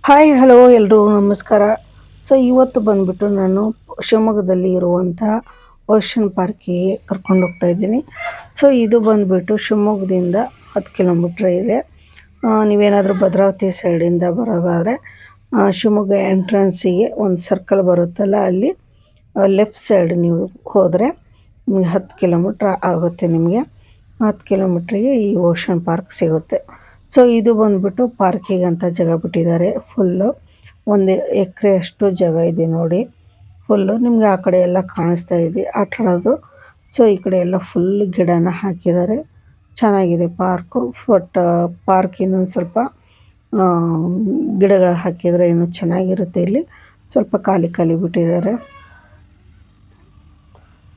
Hi hello ಎಲ್ರೂ ನಮಸ್ಕಾರ. So ಇವತ್ತು ಬಂದ್ಬಿಟ್ಟು ನಾನು ಶಿವಮೊಗ್ಗದಲ್ಲಿ ಇರುವಂತಹ ಓಷನ್ ಪಾರ್ಕಿಗೆ ಕರ್ಕೊಂಡು ಹೋಗ್ತಾ ಇದ್ದೀನಿ. ಸೊ ಇದು ಬಂದ್ಬಿಟ್ಟು ಶಿವಮೊಗ್ಗದಿಂದ 10 ಕಿಲೋಮೀಟ್ರ್ ಇದೆ. ನೀವೇನಾದರೂ ಭದ್ರಾವತಿ ಸೈಡಿಂದ ಬರೋದಾದರೆ ಶಿವಮೊಗ್ಗ ಎಂಟ್ರೆನ್ಸಿಗೆ ಒಂದು ಸರ್ಕಲ್ ಬರುತ್ತಲ್ಲ, ಅಲ್ಲಿ ಲೆಫ್ಟ್ ಸೈಡ್ ನೀವು ಹೋದರೆ ನಿಮಗೆ 10 ಕಿಲೋಮೀಟ್ರ್ ಆಗುತ್ತೆ. ನಿಮಗೆ 10 ಕಿಲೋಮೀಟ್ರಿಗೆ ಈ ಓಷನ್ ಪಾರ್ಕ್ ಸಿಗುತ್ತೆ. ಸೊ ಇದು ಬಂದ್ಬಿಟ್ಟು ಪಾರ್ಕಿಗೆ ಅಂತ ಜಾಗ ಬಿಟ್ಟಿದ್ದಾರೆ. ಫುಲ್ಲು 1 ಎಕರೆ ಅಷ್ಟು ಜಾಗ ಇದೆ ನೋಡಿ. ಫುಲ್ಲು ನಿಮಗೆ ಆ ಕಡೆ ಎಲ್ಲ ಕಾಣಿಸ್ತಾ ಇದೆ ಆಟ ಆಡೋದು. ಸೊ ಈ ಕಡೆ ಎಲ್ಲ ಫುಲ್ ಗಿಡನ ಹಾಕಿದ್ದಾರೆ, ಚೆನ್ನಾಗಿದೆ ಪಾರ್ಕು. ಬಟ್ ಪಾರ್ಕ್ ಇನ್ನೊಂದು ಸ್ವಲ್ಪ ಗಿಡಗಳು ಹಾಕಿದರೆ ಇನ್ನೂ ಚೆನ್ನಾಗಿರುತ್ತೆ. ಇಲ್ಲಿ ಸ್ವಲ್ಪ ಖಾಲಿ ಖಾಲಿ ಬಿಟ್ಟಿದ್ದಾರೆ.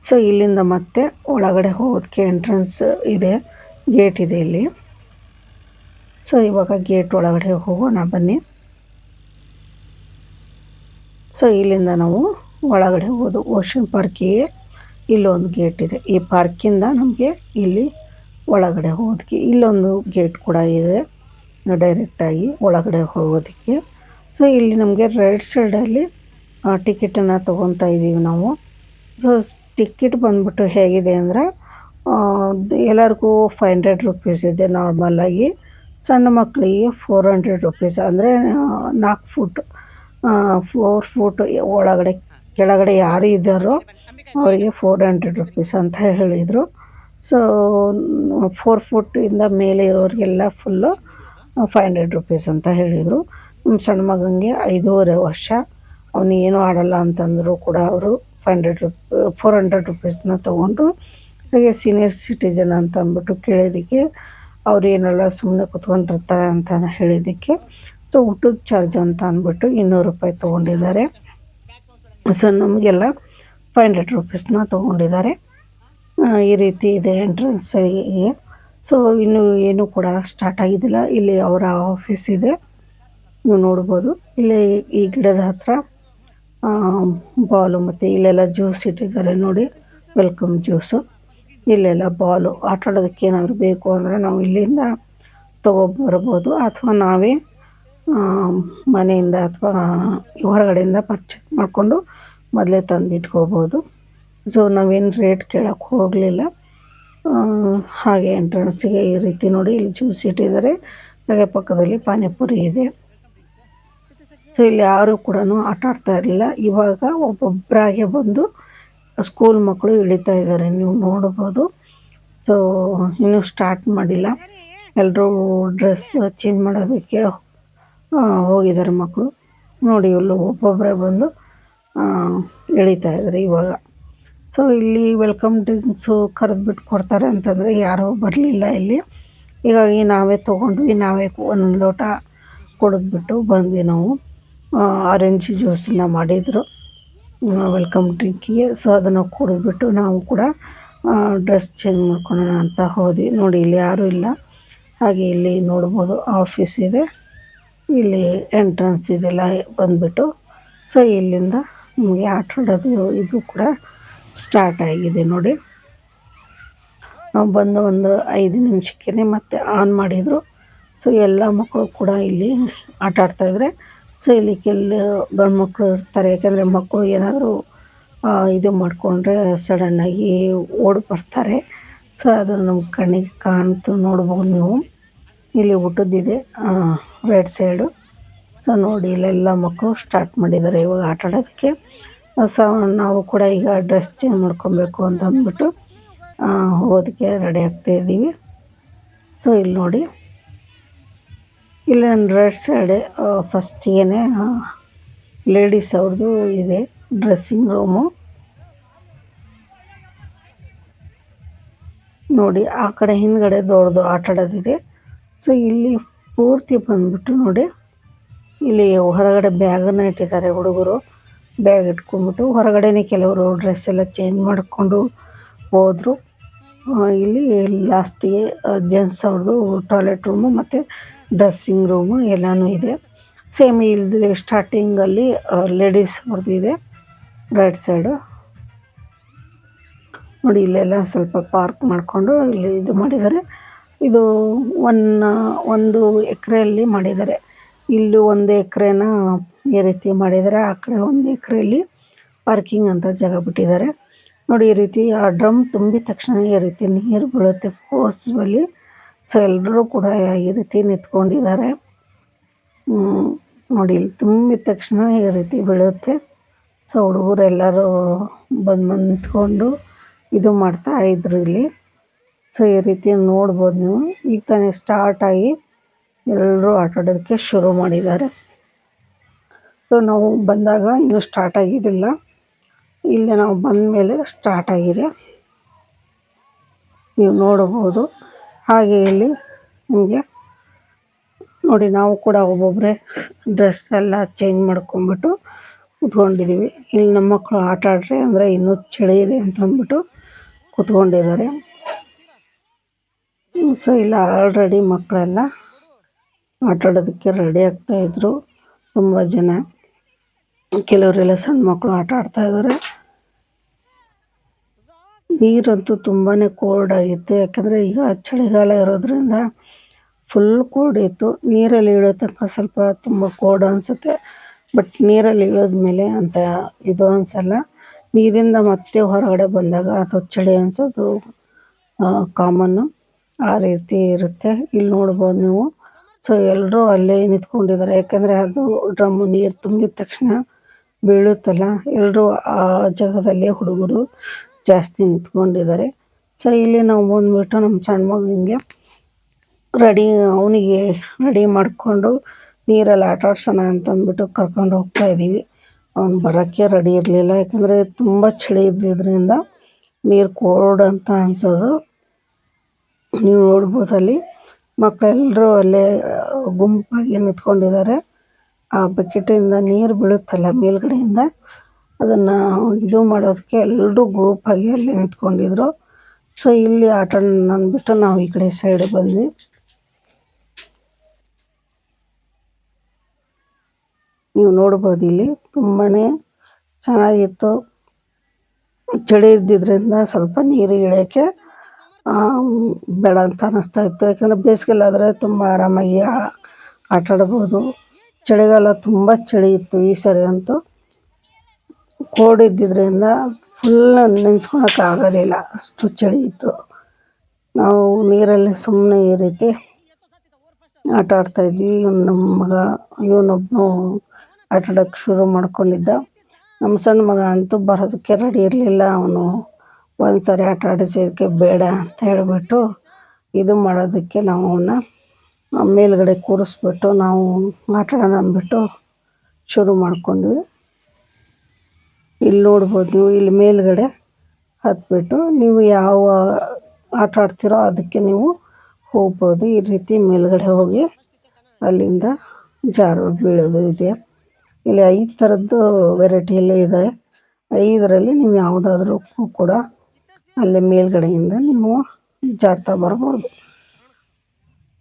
ಸೊ ಇಲ್ಲಿಂದ ಮತ್ತೆ ಒಳಗಡೆ ಹೋಗೋದಕ್ಕೆ ಎಂಟ್ರೆನ್ಸ್ ಇದೆ, ಗೇಟ್ ಇದೆ ಇಲ್ಲಿ. ಸೊ ಇವಾಗ ಗೇಟ್ ಒಳಗಡೆ ಹೋಗೋಣ ಬನ್ನಿ. ಸೊ ಇಲ್ಲಿಂದ ನಾವು ಒಳಗಡೆ ಹೋಗೋದು ಓಷನ್ ಪಾರ್ಕಿಗೆ. ಇಲ್ಲೊಂದು ಗೇಟ್ ಇದೆ. ಈ ಪಾರ್ಕಿಂದ ನಮಗೆ ಇಲ್ಲಿ ಒಳಗಡೆ ಹೋಗೋದಕ್ಕೆ ಇಲ್ಲೊಂದು ಗೇಟ್ ಕೂಡ ಇದೆ ಡೈರೆಕ್ಟಾಗಿ ಒಳಗಡೆ ಹೋಗೋದಕ್ಕೆ. ಸೊ ಇಲ್ಲಿ ನಮಗೆ ರೈಟ್ ಸೈಡಲ್ಲಿ ಟಿಕೆಟನ್ನು ತೊಗೊತಾ ಇದ್ದೀವಿ ನಾವು. ಸೊ ಟಿಕೆಟ್ ಬಂದ್ಬಿಟ್ಟು ಹೇಗಿದೆ ಅಂದರೆ ಎಲ್ಲರಿಗೂ 500 ರುಪೀಸ್ ಇದೆ ನಾರ್ಮಲಾಗಿ. ಸಣ್ಣ ಮಕ್ಕಳಿಗೆ 400 ರುಪೀಸ್, ಅಂದರೆ 4 ಫೂಟ್ 4 ಫೂಟ್ ಒಳಗಡೆ ಕೆಳಗಡೆ ಯಾರು ಇದ್ದಾರೋ ಅವರಿಗೆ 400 ರುಪೀಸ್ ಅಂತ ಹೇಳಿದರು. ಸೊ 4 ಫೂಟಿಂದ ಮೇಲೆ ಇರೋರಿಗೆಲ್ಲ ಫುಲ್ಲು 500 ರುಪೀಸ್ ಅಂತ ಹೇಳಿದರು. ನಮ್ಮ ಸಣ್ಣ ಮಗನಿಗೆ 5.5 ವರ್ಷ, ಅವನು ಏನೂ ಆಡಲ್ಲ ಅಂತಂದರೂ ಕೂಡ ಅವರು 400 ರುಪೀಸ್ನ ತೊಗೊಂಡ್ರು. ಹಾಗೆ ಸೀನಿಯರ್ ಸಿಟಿಜನ್ ಅಂತ ಅಂದ್ಬಿಟ್ಟು ಕೇಳಿದ್ದಕ್ಕೆ ಅವ್ರು ಏನೆಲ್ಲ ಸುಮ್ಮನೆ ಕೂತ್ಕೊಂಡಿರ್ತಾರೆ ಅಂತ ಹೇಳಿದ್ದಕ್ಕೆ ಸೊ ಊಟದ ಚಾರ್ಜ್ ಅಂತ ಅಂದ್ಬಿಟ್ಟು 200 ರೂಪಾಯಿ ತೊಗೊಂಡಿದ್ದಾರೆ. ಸೊ ನಮಗೆಲ್ಲ 500 ರುಪೀಸ್ನ ತೊಗೊಂಡಿದ್ದಾರೆ. ಈ ರೀತಿ ಇದೆ ಎಂಟ್ರೆನ್ಸಿಗೆ. ಸೊ ಇನ್ನೂ ಏನೂ ಕೂಡ ಸ್ಟಾರ್ಟ್ ಆಗಿದ್ದಿಲ್ಲ. ಇಲ್ಲಿ ಅವರ ಆಫೀಸ್ ಇದೆ, ನೀವು ನೋಡ್ಬೋದು. ಇಲ್ಲಿ ಈ ಗಿಡದ ಹತ್ರ ಬಾಲು ಮತ್ತು ಇಲ್ಲೆಲ್ಲ ಜ್ಯೂಸ್ ಇಟ್ಟಿದ್ದಾರೆ ನೋಡಿ, ವೆಲ್ಕಮ್ ಜ್ಯೂಸು. ಇಲ್ಲೆಲ್ಲ ಬಾಲು ಆಟ ಆಡೋದಕ್ಕೆ ಏನಾದರೂ ಬೇಕು ಅಂದರೆ ನಾವು ಇಲ್ಲಿಂದ ತೊಗೊಬರ್ಬೋದು, ಅಥವಾ ನಾವೇ ಮನೆಯಿಂದ ಅಥವಾ ಹೊರಗಡೆಯಿಂದ ಪರ್ಚೇಸ್ ಮಾಡಿಕೊಂಡು ಮೊದಲೇ ತಂದು ಇಟ್ಕೋಬೋದು. ಸೊ ನಾವೇನು ರೇಟ್ ಕೇಳೋಕ್ಕೆ ಹೋಗಲಿಲ್ಲ. ಹಾಗೆ ಎಂಟ್ರೆನ್ಸಿಗೆ ಈ ರೀತಿ ನೋಡಿ ಇಲ್ಲಿ ಜ್ಯೂಸ್ ಇಟ್ಟಿದ್ದಾರೆ. ಹಾಗೆ ಪಕ್ಕದಲ್ಲಿ ಪಾನಿಪುರಿ ಇದೆ. ಸೊ ಇಲ್ಲಿ ಯಾರೂ ಕೂಡ ಆಟ ಆಡ್ತಾ ಇರಲಿಲ್ಲ. ಇವಾಗ ಒಬ್ಬೊಬ್ಬರಾಗೆ ಬಂದು ಸ್ಕೂಲ್ ಮಕ್ಕಳು ಇಳಿತಾ ಇದ್ದಾರೆ, ನೀವು ನೋಡ್ಬೋದು. ಸೊ ಇನ್ನೂ ಸ್ಟಾರ್ಟ್ ಮಾಡಿಲ್ಲ, ಎಲ್ಲರೂ ಡ್ರೆಸ್ ಚೇಂಜ್ ಮಾಡೋದಕ್ಕೆ ಹೋಗಿದ್ದಾರೆ ಮಕ್ಕಳು. ನೋಡಿ ಇಲ್ಲೂ ಒಬ್ಬೊಬ್ಬರೇ ಬಂದು ಇಳಿತಾ ಇದ್ದಾರೆ ಇವಾಗ. ಸೊ ಇಲ್ಲಿ ವೆಲ್ಕಮ್ ಡ್ರಿಂಕ್ಸು ಕರೆದ್ಬಿಟ್ಟು ಕೊಡ್ತಾರೆ ಅಂತಂದರೆ ಯಾರೂ ಬರಲಿಲ್ಲ ಇಲ್ಲಿ. ಹೀಗಾಗಿ ನಾವೇ ತೊಗೊಂಡ್ವಿ, ನಾವೇ ಒಂದೊಂದು ಲೋಟ ಕುಡಿದ್ಬಿಟ್ಟು ಬಂದ್ವಿ ನಾವು. ಆರೆಂಜ್ ಜ್ಯೂಸನ್ನ ಮಾಡಿದರು ವೆಲ್ಕಮ್ ಡ್ರಿಂಕಿಗೆ. ಸೊ ಅದನ್ನು ಕುಡಿದ್ಬಿಟ್ಟು ನಾವು ಕೂಡ ಡ್ರೆಸ್ ಚೇಂಜ್ ಮಾಡ್ಕೊಳ್ಳೋಣ ಅಂತ ಹೋದ್ವಿ. ನೋಡಿ ಇಲ್ಲಿ ಯಾರೂ ಇಲ್ಲ. ಹಾಗೆ ಇಲ್ಲಿ ನೋಡ್ಬೋದು ಆಫೀಸ್ ಇದೆ, ಇಲ್ಲಿ ಎಂಟ್ರೆನ್ಸ್ ಇದೆಲ್ಲ ಬಂದುಬಿಟ್ಟು. ಸೊ ಇಲ್ಲಿಂದ ನಮಗೆ ಆಟ ಆಡೋದು ಇದು ಕೂಡ ಸ್ಟಾರ್ಟ್ ಆಗಿದೆ ನೋಡಿ. ನಾವು ಬಂದು ಒಂದು 5 ನಿಮಿಷಕ್ಕೇ ಮತ್ತೆ ಆನ್ ಮಾಡಿದರು. ಸೊ ಎಲ್ಲ ಮಕ್ಕಳು ಕೂಡ ಇಲ್ಲಿ ಆಟ ಆಡ್ತಾಯಿದ್ರೆ. ಸೊ ಇಲ್ಲಿ ಗಂಡು ಮಕ್ಕಳು ಇರ್ತಾರೆ, ಯಾಕೆಂದರೆ ಮಕ್ಕಳು ಏನಾದರೂ ಇದು ಮಾಡಿಕೊಂಡ್ರೆ ಸಡನ್ನಾಗಿ ಓಡಿ ಬರ್ತಾರೆ. ಸೊ ಅದು ನಮ್ಮ ಕಣ್ಣಿಗೆ ಕಾಣ್ತು, ನೋಡ್ಬೋದು ನೀವು. ಇಲ್ಲಿ ಊಟದ್ದಿದೆ ರೈಟ್ ಸೈಡು. ಸೊ ನೋಡಿ ಇಲ್ಲೆಲ್ಲ ಮಕ್ಕಳು ಸ್ಟಾರ್ಟ್ ಮಾಡಿದ್ದಾರೆ ಇವಾಗ ಆಟ ಆಡೋದಕ್ಕೆ. ಸೊ ನಾವು ಕೂಡ ಈಗ ಡ್ರೆಸ್ ಚೇಂಜ್ ಮಾಡ್ಕೊಬೇಕು ಅಂತ ಅಂದ್ಬಿಟ್ಟು ಹೋಗೋದಕ್ಕೆ ರೆಡಿ ಆಗ್ತಾಯಿದ್ದೀವಿ. ಸೊ ಇಲ್ಲಿ ನೋಡಿ, ಇಲ್ಲಿ ನನ್ನ ರೈಟ್ ಸೈಡ್ ಫಸ್ಟಿಗೆ ಲೇಡೀಸ್ ಅವ್ರದ್ದು ಇದೆ ಡ್ರೆಸ್ಸಿಂಗ್ ರೂಮು. ನೋಡಿ ಆ ಕಡೆ ಹಿಂದ್ಗಡೆ ದೊಡ್ಡದು ಆಟ ಆಡೋದಿದೆ. ಸೊ ಇಲ್ಲಿ ಪೂರ್ತಿ ಬಂದ್ಬಿಟ್ಟು ನೋಡಿ, ಇಲ್ಲಿ ಹೊರಗಡೆ ಬ್ಯಾಗನ್ನು ಇಟ್ಟಿದ್ದಾರೆ ಹುಡುಗರು. ಬ್ಯಾಗ್ ಇಟ್ಕೊಂಡ್ಬಿಟ್ಟು ಹೊರಗಡೆನೇ ಕೆಲವರು ಡ್ರೆಸ್ ಎಲ್ಲ ಚೇಂಜ್ ಮಾಡಿಕೊಂಡು ಹೋದರು. ಇಲ್ಲಿ ಲಾಸ್ಟಿಗೆ ಜೆಂಟ್ಸ್ ಅವ್ರದ್ದು ಟಾಯ್ಲೆಟ್ ರೂಮು ಮತ್ತು ಡ್ರೆಸ್ಸಿಂಗ್ ರೂಮು ಎಲ್ಲನೂ ಇದೆ. ಸೇಮ್ ಇಲ್ಲಿ ಸ್ಟಾರ್ಟಿಂಗಲ್ಲಿ ಲೇಡೀಸ್ ಅವ್ರದ್ದು ಇದೆ ರೈಟ್ ಸೈಡು. ನೋಡಿ ಇಲ್ಲೆಲ್ಲ ಸ್ವಲ್ಪ ಪಾರ್ಕ್ ಮಾಡಿಕೊಂಡು ಇಲ್ಲಿ ಇದು ಮಾಡಿದ್ದಾರೆ. ಇದು 1 ಎಕರೆಯಲ್ಲಿ ಮಾಡಿದ್ದಾರೆ. ಇಲ್ಲಿ 1 ಎಕರೆನ ಈ ರೀತಿ ಮಾಡಿದ್ದಾರೆ. ಆ ಕಡೆ 1 ಎಕರೆಯಲ್ಲಿ ಪಾರ್ಕಿಂಗ್ ಅಂತ ಜಾಗ ಬಿಟ್ಟಿದ್ದಾರೆ. ನೋಡಿ ಈ ರೀತಿ ಆ ಡ್ರಮ್ ತುಂಬಿದ ತಕ್ಷಣ ಈ ರೀತಿ ನೀರು ಬೀಳುತ್ತೆ ಫೋರ್ಸ್ಬಲಿ. ಸೊ ಎಲ್ಲರೂ ಕೂಡ ಈ ರೀತಿ ನಿಂತ್ಕೊಂಡಿದ್ದಾರೆ. ನೋಡಿ ಇಲ್ಲಿ ತುಂಬಿದ ತಕ್ಷಣ ಈ ರೀತಿ ಬೀಳುತ್ತೆ. ಸೊ ಹುಡುಗರು ಎಲ್ಲರೂ ಬಂದು ನಿಂತ್ಕೊಂಡು ಇದು ಮಾಡ್ತಾ ಇದ್ರು ಇಲ್ಲಿ. ಸೊ ಈ ರೀತಿ ನೋಡ್ಬೋದು ನೀವು. ಈಗ ತಾನೇ ಸ್ಟಾರ್ಟ್ ಆಗಿ ಎಲ್ಲರೂ ಆಟ ಆಡೋದಕ್ಕೆ ಶುರು ಮಾಡಿದ್ದಾರೆ. ಸೊ ನಾವು ಬಂದಾಗ ಇನ್ನೂ ಸ್ಟಾರ್ಟ್ ಆಗಿದ್ದಿಲ್ಲ. ಇಲ್ಲಿ ನಾವು ಬಂದ ಮೇಲೆ ಸ್ಟಾರ್ಟ್ ಆಗಿದೆ, ನೀವು ನೋಡಬಹುದು. ಹಾಗೆ ಇಲ್ಲಿ ನಿಮಗೆ ನೋಡಿ ನಾವು ಕೂಡ ಒಬ್ಬೊಬ್ಬರೇ ಡ್ರೆಸ್ ಎಲ್ಲ ಚೇಂಜ್ ಮಾಡ್ಕೊಂಡ್ಬಿಟ್ಟು ಕೂತ್ಕೊಂಡಿದ್ದೀವಿ. ಇಲ್ಲಿ ನಮ್ಮ ಮಕ್ಕಳು ಆಟ ಆಡ್ರಿ ಅಂದರೆ ಇನ್ನೂ ಚಳಿ ಇದೆ ಅಂತ ಅಂದ್ಬಿಟ್ಟು ಕೂತ್ಕೊಂಡಿದ್ದಾರೆ. ಸೊ ಇಲ್ಲ ಆಲ್ರೆಡಿ ಮಕ್ಕಳೆಲ್ಲ ಆಟ ಆಡೋದಕ್ಕೆ ರೆಡಿ ಆಗ್ತಾಯಿದ್ರು. ತುಂಬ ಜನ, ಕೆಲವರೆಲ್ಲ ಸಣ್ಣ ಮಕ್ಕಳು ಆಟ ಆಡ್ತಾ ಇದ್ದಾರೆ. ನೀರಂತೂ ತುಂಬಾ ಕೋಲ್ಡ್ ಆಗಿತ್ತು, ಯಾಕಂದರೆ ಈಗ ಚಳಿಗಾಲ ಇರೋದ್ರಿಂದ ಫುಲ್ ಕೋಲ್ಡ್ ಇತ್ತು. ನೀರಲ್ಲಿ ಇಳಿಯೋ ತನಕ ಸ್ವಲ್ಪ ತುಂಬ ಕೋಲ್ಡ್ ಅನಿಸುತ್ತೆ, ಬಟ್ ನೀರಲ್ಲಿ ಇಳಿದ್ಮೇಲೆ ಅಂತ ಇದು ಅನಿಸಲ್ಲ. ನೀರಿಂದ ಮತ್ತೆ ಹೊರಗಡೆ ಬಂದಾಗ ಅದು ಚಳಿ ಅನಿಸೋದು ಕಾಮನ್ನು, ಆ ರೀತಿ ಇರುತ್ತೆ. ಇಲ್ಲಿ ನೋಡ್ಬೋದು ನೀವು. ಸೊ ಎಲ್ಲರೂ ಅಲ್ಲೇ ನಿಂತ್ಕೊಂಡಿದ್ದಾರೆ, ಯಾಕಂದರೆ ಅದು ಡ್ರಮ್ಮು ನೀರು ತುಂಬಿದ ತಕ್ಷಣ ಬೀಳುತ್ತಲ್ಲ. ಎಲ್ಲರೂ ಆ ಜಾಗದಲ್ಲೇ ಹುಡುಗರು ಜಾಸ್ತಿ ನಿಂತ್ಕೊಂಡಿದ್ದಾರೆ. ಸೊ ಇಲ್ಲಿ ನಾವು ಬಂದುಬಿಟ್ಟು ನಮ್ಮ ಸಣ್ಣ ಮಗನಿಗೆ ಅವನಿಗೆ ರೆಡಿ ಮಾಡಿಕೊಂಡು ನೀರಲ್ಲಿ ಆಟ ಆಡ್ಸೋಣ ಅಂತಂದ್ಬಿಟ್ಟು ಕರ್ಕೊಂಡು ಹೋಗ್ತಾ ಇದ್ದೀವಿ. ಅವ್ನು ಬರೋಕ್ಕೆ ರೆಡಿ ಇರಲಿಲ್ಲ, ಯಾಕಂದರೆ ತುಂಬ ಚಳಿ ಇದ್ದಿದ್ದರಿಂದ ನೀರು ಕೋಲ್ಡ್ ಅಂತ ಅನಿಸೋದು. ನೀವು ನೋಡ್ಬೋದು ಅಲ್ಲಿ ಮಕ್ಕಳೆಲ್ಲರೂ ಅಲ್ಲೇ ಗುಂಪಾಗಿ ನಿಂತ್ಕೊಂಡಿದ್ದಾರೆ. ಆ ಬಕೆಟಿಂದ ನೀರು ಬೀಳುತ್ತಲ್ಲ ಮೇಲ್ಗಡೆಯಿಂದ, ಅದನ್ನು ಇದು ಮಾಡೋದಕ್ಕೆ ಎಲ್ಲರೂ ಗ್ರೂಪಾಗಿ ಅಲ್ಲೇ ನಿಂತ್ಕೊಂಡಿದ್ರು. ಸೊ ಇಲ್ಲಿ ಆಟ ಅಂದ್ಬಿಟ್ಟು ನಾವು ಈ ಕಡೆ ಸೈಡ್ ಬಂದ್ವಿ. ನೀವು ನೋಡ್ಬೋದು ಇಲ್ಲಿ ತುಂಬಾ ಚೆನ್ನಾಗಿತ್ತು. ಚಳಿ ಇದ್ದಿದ್ದರಿಂದ ಸ್ವಲ್ಪ ನೀರು ಇಳಿಯೋಕ್ಕೆ ಬೇಡ ಅಂತ ಅನ್ನಿಸ್ತಾ ಇತ್ತು, ಯಾಕಂದರೆ ಬೇಸಿಗೆಲ್ಲಾದರೆ ತುಂಬ ಆರಾಮಾಗಿ ಆಟ ಆಡ್ಬೋದು. ಚಳಿಗಾಲ ತುಂಬ ಚಳಿ ಇತ್ತು ಈ ಸರಿ ಅಂತೂ. ಕೋಲ್ಡ್ ಇದ್ದಿದ್ದರಿಂದ ಫುಲ್ ನೆನೆಸ್ಕೊಳಕ್ಕೆ ಆಗೋದಿಲ್ಲ, ಅಷ್ಟು ಚಳಿ ಇತ್ತು. ನಾವು ನೀರಲ್ಲಿ ಸುಮ್ಮನೆ ಈ ರೀತಿ ಆಟ ಆಡ್ತಾಯಿದ್ವಿ. ನಮ್ಮ ಮಗ ಇವನೊಬ್ಬನು ಆಟ ಆಡೋಕ್ಕೆ ಶುರು ಮಾಡ್ಕೊಂಡಿದ್ದ. ನಮ್ಮ ಸಣ್ಣ ಮಗ ಅಂತೂ ಬರೋದಕ್ಕೆ ರೆಡಿ ಇರಲಿಲ್ಲ. ಅವನು ಒಂದು ಸಾರಿ ಆಟ ಆಡಿಸೋದಕ್ಕೆ ಬೇಡ ಅಂತ ಹೇಳಿಬಿಟ್ಟು ಇದು ಮಾಡೋದಕ್ಕೆ ನಾವು ಅವನ್ನ ಮೇಲ್ಗಡೆ ಕೂರಿಸ್ಬಿಟ್ಟು ನಾವು ಆಟ ಆಡೋಣ ಅಂದ್ಬಿಟ್ಟು ಶುರು ಮಾಡ್ಕೊಂಡ್ವಿ. ಇಲ್ಲಿ ನೋಡ್ಬೋದು ನೀವು. ಇಲ್ಲಿ ಮೇಲ್ಗಡೆ ಹತ್ಬಿಟ್ಟು ನೀವು ಯಾವ ಆಟ ಆಡ್ತಿರೋ ಅದಕ್ಕೆ ನೀವು ಹೋಗ್ಬೋದು. ಈ ರೀತಿ ಮೇಲ್ಗಡೆ ಹೋಗಿ ಅಲ್ಲಿಂದ ಜಾರು ಬೀಳೋದು ಇದೆ. ಇಲ್ಲಿ 5 ಥರದ್ದು ವೆರೈಟಿಯಲ್ಲೇ ಇದೆ. 5ರಲ್ಲಿ ನೀವು ಯಾವುದಾದ್ರೂ ಕೂಡ ಅಲ್ಲೇ ಮೇಲ್ಗಡೆಯಿಂದ ನೀವು ಜಾರ್ತಾ ಬರ್ಬೋದು.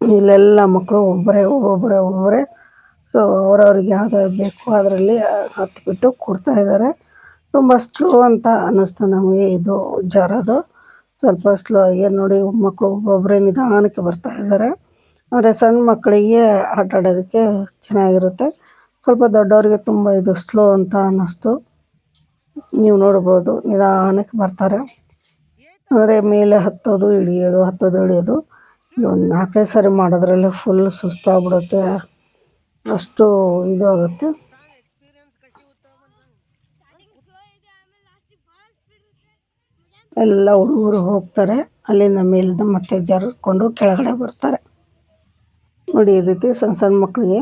ಇಲ್ಲೆಲ್ಲ ಮಕ್ಕಳು ಒಬ್ಬೊಬ್ಬರೇ ಸೊ ಅವ್ರವ್ರಿಗೆ ಯಾವ್ದು ಬೇಕು ಅದರಲ್ಲಿ ಹತ್ಬಿಟ್ಟು ಕೊಡ್ತಾ ಇದ್ದಾರೆ. ತುಂಬ ಸ್ಲೋ ಅಂತ ಅನ್ನಿಸ್ತು ನಮಗೆ ಇದು ಜಾರೋದು. ಸ್ವಲ್ಪ ಸ್ಲೋ ಆಗಿ ನೋಡಿ, ಮಕ್ಕಳು ಒಬ್ಬೊಬ್ಬರೇ ನಿಧಾನಕ್ಕೆ ಬರ್ತಾ ಇದ್ದಾರೆ. ಅಂದರೆ ಸಣ್ಣ ಮಕ್ಕಳಿಗೆ ಆಟ ಆಡೋದಕ್ಕೆ ಚೆನ್ನಾಗಿರುತ್ತೆ. ಸ್ವಲ್ಪ ದೊಡ್ಡವರಿಗೆ ತುಂಬ ಇದು ಸ್ಲೋ ಅಂತ ಅನ್ನಿಸ್ತು. ನೀವು ನೋಡ್ಬೋದು ನಿಧಾನಕ್ಕೆ ಬರ್ತಾರೆ. ಅಂದರೆ ಮೇಲೆ ಹತ್ತೋದು ಇಳಿಯೋದು ಒಂದು 4-5 ಸಾರಿ ಮಾಡೋದ್ರಲ್ಲಿ ಫುಲ್ ಸುಸ್ತಾಗ್ಬಿಡುತ್ತೆ, ಅಷ್ಟು ಇದು ಆಗುತ್ತೆ. ಎಲ್ಲ ಹುಡುಗರು ಹೋಗ್ತಾರೆ, ಅಲ್ಲಿಂದ ಮೇಲಿಂದ ಮತ್ತೆ ಜಾರಿಕೊಂಡು ಕೆಳಗಡೆ ಬರ್ತಾರೆ. ನೋಡಿ ಈ ರೀತಿ ಸಣ್ಣ ಮಕ್ಕಳಿಗೆ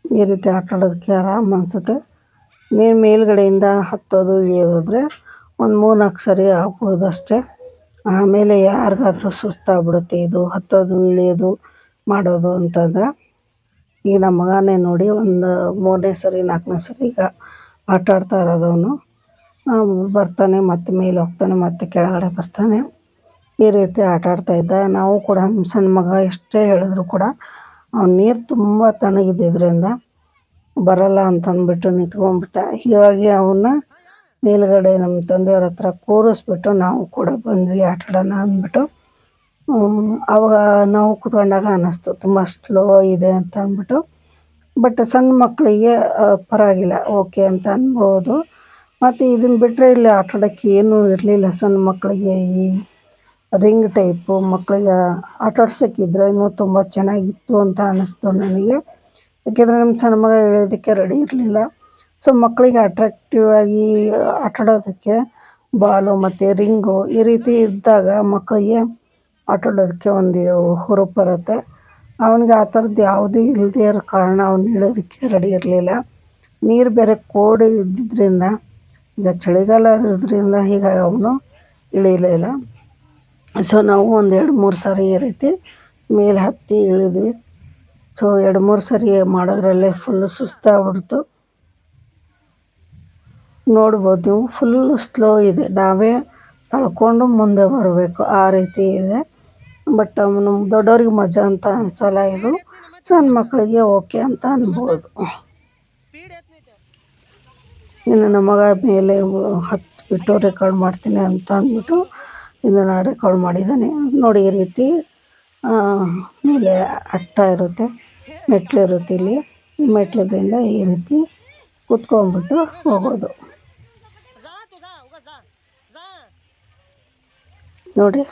ಈ ರೀತಿ ಆಟ ಆಡೋದಕ್ಕೆ ಆರಾಮ್ ಅನಿಸುತ್ತೆ. ನೀವು ಮೇಲ್ಗಡೆಯಿಂದ ಹತ್ತೋದು ಇಳಿಯೋದಾದರೆ ಒಂದು 3-4 ಸಾರಿ ಆಗ್ಬೋದು ಅಷ್ಟೇ. ಆಮೇಲೆ ಯಾರಿಗಾದ್ರೂ ಸುಸ್ತಾಗ್ಬಿಡುತ್ತೆ ಇದು ಹತ್ತೋದು ಇಳಿಯೋದು ಮಾಡೋದು ಅಂತಂದರೆ. ಈಗ ನಮ್ಮ ಮಗನೇ ನೋಡಿ ಒಂದು 3ನೇ ಸರಿ 4ನೇ ಸರಿ ಈಗ ಆಟ ಆಡ್ತಾ ಇರೋದವನು. ಬರ್ತಾನೆ, ಮತ್ತೆ ಮೇಲೆ ಹೋಗ್ತಾನೆ, ಮತ್ತೆ ಕೆಳಗಡೆ ಬರ್ತಾನೆ. ಈ ರೀತಿ ಆಟ ಆಡ್ತಾಯಿದ್ದ. ನಾವು ಕೂಡ ನಮ್ಮ ಸಣ್ಣ ಮಗ ಎಷ್ಟೇ ಹೇಳಿದ್ರು ಕೂಡ ಅವ್ನು ನೀರು ತುಂಬ ತಣ್ಣಗಿದ್ದಿದ್ದರಿಂದ ಬರಲ್ಲ ಅಂತಂದ್ಬಿಟ್ಟು ನಿಂತ್ಕೊಂಡ್ಬಿಟ್ಟ. ಹೀಗಾಗಿ ಅವನ್ನ ಮೇಲ್ಗಡೆ ನಮ್ಮ ತಂದೆಯವ್ರ ಹತ್ರ ಕೂರಿಸ್ಬಿಟ್ಟು ನಾವು ಕೂಡ ಬಂದ್ವಿ ಆಟ ಆಡೋಣ ಅಂದ್ಬಿಟ್ಟು. ಆವಾಗ ನಾವು ಕೂತ್ಕೊಂಡಾಗ ಅನ್ನಿಸ್ತು ತುಂಬ ಸ್ಲೋ ಇದೆ ಅಂತ ಅಂದ್ಬಿಟ್ಟು. ಬಟ್ ಸಣ್ಣ ಮಕ್ಕಳಿಗೆ ಪರವಾಗಿಲ್ಲ ಓಕೆ ಅಂತ ಅನ್ಬೋದು. ಮತ್ತು ಇದನ್ನು ಬಿಟ್ಟರೆ ಇಲ್ಲಿ ಆಟ ಆಡೋಕ್ಕೆ ಏನೂ ಇರಲಿಲ್ಲ ಸಣ್ಣ ಮಕ್ಕಳಿಗೆ. ಈ ರಿಂಗ್ ಟೈಪು ಮಕ್ಕಳಿಗೆ ಆಟ ಆಡ್ಸೋಕ್ಕಿದ್ರೆ ಇನ್ನೂ ತುಂಬ ಚೆನ್ನಾಗಿತ್ತು ಅಂತ ಅನ್ನಿಸ್ತು ನನಗೆ. ಯಾಕೆಂದರೆ ನಮ್ಮ ಸಣ್ಣ ಮಗ ಇಳಿಯೋದಕ್ಕೆ ರೆಡಿ ಇರಲಿಲ್ಲ. ಸೊ ಮಕ್ಕಳಿಗೆ ಅಟ್ರಾಕ್ಟಿವ್ ಆಗಿ ಆಟ ಆಡೋದಕ್ಕೆ ಬಾಲು ಮತ್ತು ರಿಂಗು ಈ ರೀತಿ ಇದ್ದಾಗ ಮಕ್ಕಳಿಗೆ ಆಟ ಆಡೋದಕ್ಕೆ ಒಂದು ಹುರುಪು ಬರುತ್ತೆ. ಅವನಿಗೆ ಆ ಥರದ್ದು ಯಾವುದೂ ಇಲ್ಲದೇ ಇರೋ ಕಾರಣ ಅವ್ನು ಇಳಿಯೋದಕ್ಕೆ ರೆಡಿ ಇರಲಿಲ್ಲ. ನೀರು ಬೇರೆ ಕೋಡಿ ಇದ್ದಿದ್ದರಿಂದ, ಈಗ ಚಳಿಗಾಲ ಇರೋದ್ರಿಂದ ಹೀಗಾಗಿ ಅವನು ಇಳಿಲೇ ಇಲ್ಲ. ಸೊ ನಾವು ಒಂದು 2-3 ಸಾರಿ ಈ ರೀತಿ ಮೇಲೆ ಹತ್ತಿ ಇಳಿದ್ವಿ. ಸೊ 2-3 ಸಾರಿ ಮಾಡೋದ್ರಲ್ಲೇ ಫುಲ್ಲು ಸುಸ್ತಾಗ್ಬಿಡ್ತು. ನೋಡ್ಬೋದು ನೀವು, ಫುಲ್ಲು ಸ್ಲೋ ಇದೆ, ನಾವೇ ತಳ್ಕೊಂಡು ಮುಂದೆ ಬರಬೇಕು ಆ ರೀತಿ ಇದೆ. ಬಟ್ ಅವನು ದೊಡ್ಡವ್ರಿಗೆ ಮಜಾ ಅಂತ ಅನ್ಸಲ್ಲ ಇದು, ಸಣ್ಣ ಮಕ್ಕಳಿಗೆ ಓಕೆ ಅಂತ ಅನ್ಬೋದು. ಇನ್ನು ನಮ್ಮ ಮಗ ಮೇಲೆ ಹತ್ಬಿಟ್ಟು ರೆಕಾರ್ಡ್ ಮಾಡ್ತೀನಿ ಅಂತ ಅಂದ್ಬಿಟ್ಟು ಇದನ್ನು ರೆಕಾರ್ಡ್ ಮಾಡಿದ್ದಾನೆ ನೋಡಿ. ಈ ರೀತಿ ಮೇಲೆ ಅಟ್ಟ ಇರುತ್ತೆ, ಮೆಟ್ಲಿರುತ್ತೆ. ಇಲ್ಲಿ ಈ ಮೆಟ್ಲದಿಂದ ಈ ರೀತಿ ಕುತ್ಕೊಂಡ್ಬಿಟ್ಟು ಹೋಗೋದು ನೋಡಿ,